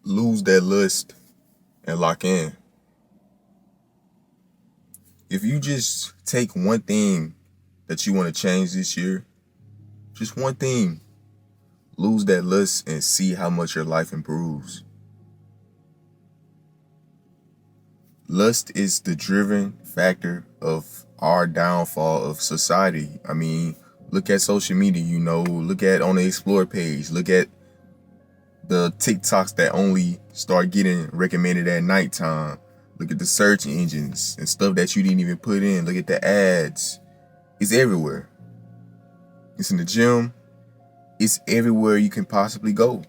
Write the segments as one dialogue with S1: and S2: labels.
S1: lose that lust and lock in. If you just take one thing that you want to change this year, just one thing, lose that lust and see how much your life improves. Lust is the driven factor of our downfall of society. I mean, look at social media, look at on the Explore page, look at the TikToks that only start getting recommended at nighttime. Look at the search engines and stuff that you didn't even put in. Look at the ads. It's everywhere. It's in the gym. It's everywhere you can possibly go.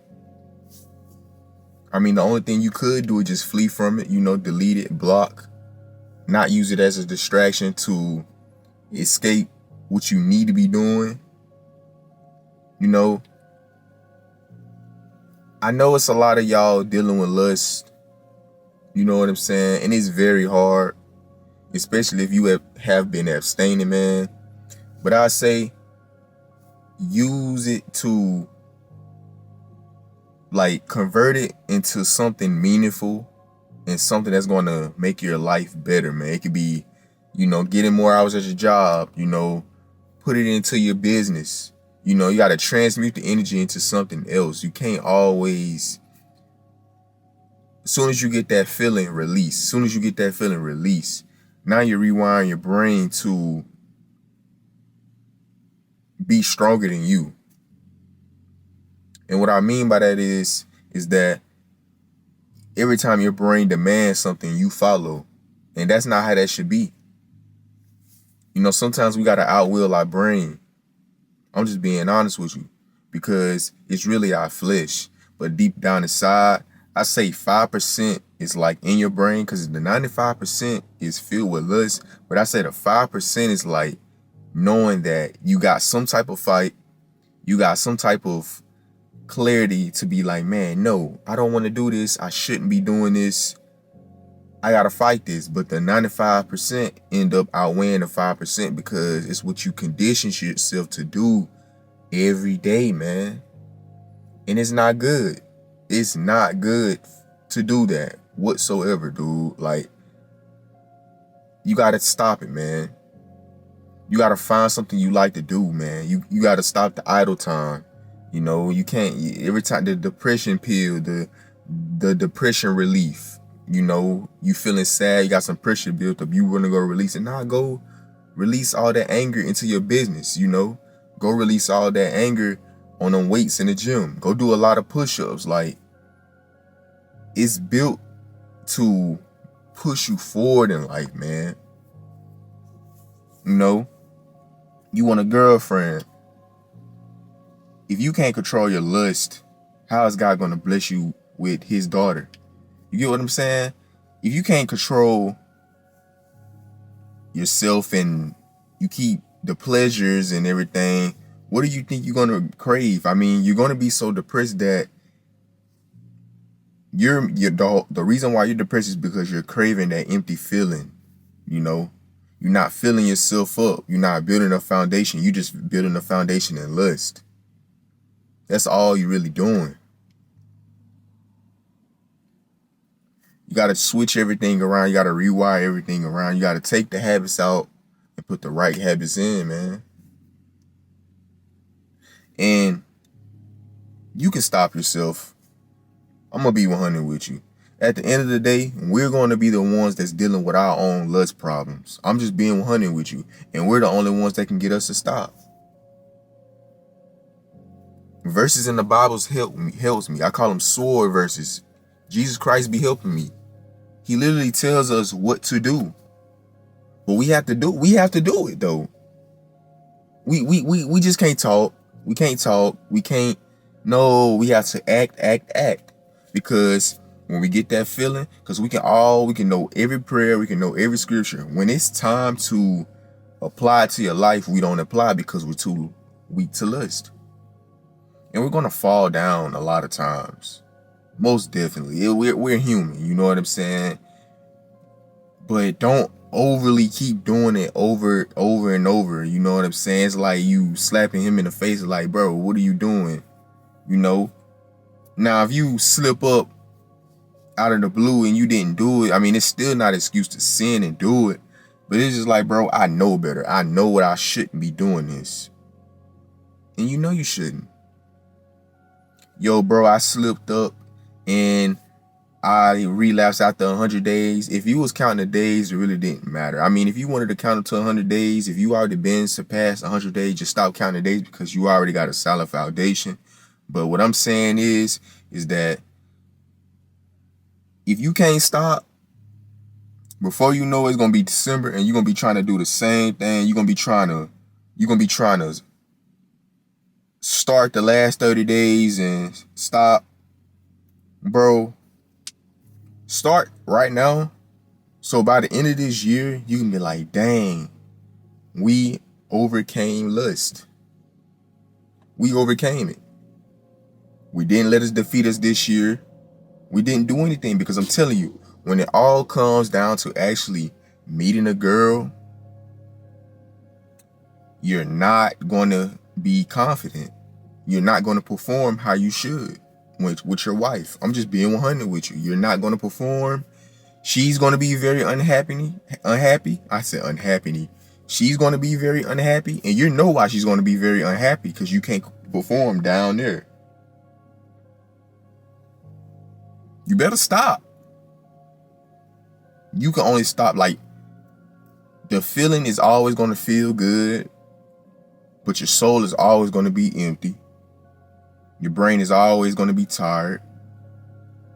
S1: I mean, the only thing you could do is just flee from it, delete it, block, not use it as a distraction to escape what you need to be doing. I know it's a lot of y'all dealing with lust, you know what I'm saying? And it's very hard, especially if you have been abstaining, man. But I say use it to convert it into something meaningful and something that's going to make your life better, man. It could be, getting more hours at your job, put it into your business. You got to transmute the energy into something else. You can't always, as soon as you get that feeling, release. Now you rewiring your brain to be stronger than you. And what I mean by that is that every time your brain demands something, you follow. And that's not how that should be. Sometimes we got to outwill our brain. I'm just being honest with you, because it's really our flesh. But deep down inside, I say 5% is in your brain, because the 95% is filled with lust. But I say the 5% is knowing that you got some type of fight, you got some type of clarity to be man, no, I don't want to do this. I shouldn't be doing this. I gotta fight this. But the 95% end up outweighing the 5% because it's what you condition yourself to do every day, man. And it's not good. It's not good to do that whatsoever, dude. You gotta stop it, man. You gotta find something you like to do, man. You gotta stop the idle time. You can't, every time the depression pill, the depression relief, you feeling sad, you got some pressure built up, you want to go release it. Nah, go release all that anger into your business, Go release all that anger on them weights in the gym. Go do a lot of push-ups. It's built to push you forward in life, man. You want a girlfriend. If you can't control your lust, how is God going to bless you with his daughter? You get what I'm saying? If you can't control yourself and you keep the pleasures and everything, what do you think you're going to crave? I mean, you're going to be so depressed that the reason why you're depressed is because you're craving that empty feeling. You're not filling yourself up. You're not building a foundation. You're just building a foundation in lust. That's all you're really doing. You got to switch everything around. You got to rewire everything around. You got to take the habits out and put the right habits in, man. And you can stop yourself. I'm going to be 100 with you. At the end of the day, we're going to be the ones that's dealing with our own lust problems. I'm just being 100 with you. And we're the only ones that can get us to stop. Verses in the Bible helps me. I call them sword verses. Jesus Christ be helping me. He literally tells us what to do. But we have to do it though. We just can't talk. We can't talk. No, we have to act. Because when we get that feeling, because we can know every prayer, we can know every scripture. When it's time to apply it to your life, we don't apply because we're too weak to lust. And we're going to fall down a lot of times. Most definitely. We're human, you know what I'm saying? But don't overly keep doing it over and over, you know what I'm saying? It's like you slapping him in the face, like, bro, what are you doing? Now, if you slip up out of the blue and you didn't do it, I mean, it's still not an excuse to sin and do it. But it's just like, bro, I know better. I know what I shouldn't be doing this. And you know you shouldn't. Yo, bro, I slipped up and I relapsed after 100 days. If you was counting the days, it really didn't matter. I mean, if you wanted to count it to 100 days, if you already been surpassed 100 days, just stop counting the days because you already got a solid foundation. But what I'm saying is that if you can't stop, before you know it's gonna be December and you're gonna be trying to do the same thing. You're gonna be trying to start the last 30 days and stop. Bro, start right now. So by the end of this year, you can be like, dang, we overcame lust. We overcame it. We didn't let it defeat us this year. We didn't do anything because I'm telling you, when it all comes down to actually meeting a girl, you're not going to be confident. You're not going to perform how you should with your wife. I'm just being 100 with you. You're not going to perform. She's going to be very unhappy. I said unhappy. She's going to be very unhappy. And you know why she's going to be very unhappy, because you can't perform down there. You better stop. You can only stop, like, the feeling is always going to feel good, but your soul is always going to be empty. Your brain is always going to be tired.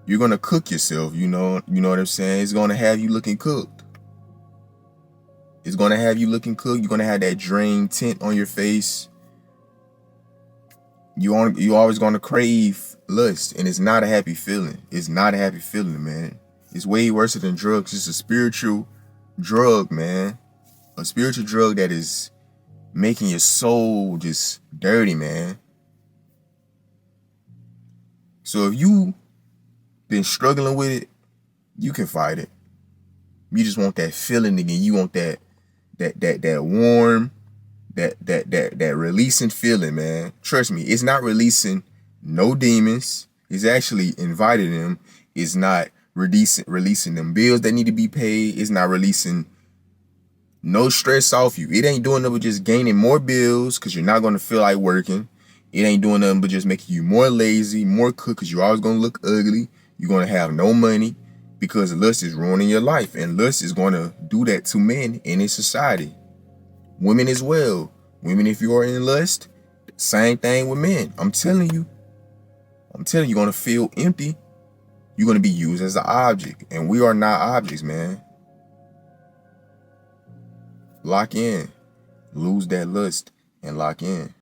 S1: You're going to cook yourself, you know what I'm saying? It's going to have you looking cooked. It's going to have you looking cooked. You're going to have that drain tint on your face. You always going to crave lust, and it's not a happy feeling. It's not a happy feeling, man. It's way worse than drugs. It's a spiritual drug, man. A spiritual drug that is making your soul just dirty, man. So if you been struggling with it, you can fight it. You just want that feeling again. You want that warm, that releasing feeling, man. Trust me, it's not releasing no demons. It's actually inviting them. It's not releasing them bills that need to be paid. It's not releasing no stress off you. It ain't doing nothing but just gaining more bills because you're not going to feel like working. It ain't doing nothing but just making you more lazy, more cooked, because you're always going to look ugly. You're going to have no money because lust is ruining your life. And lust is going to do that to men in this society. Women as well. Women, if you are in lust, same thing with men. I'm telling you, you're going to feel empty. You're going to be used as an object. And we are not objects, man. Lock in. Lose that lust and lock in.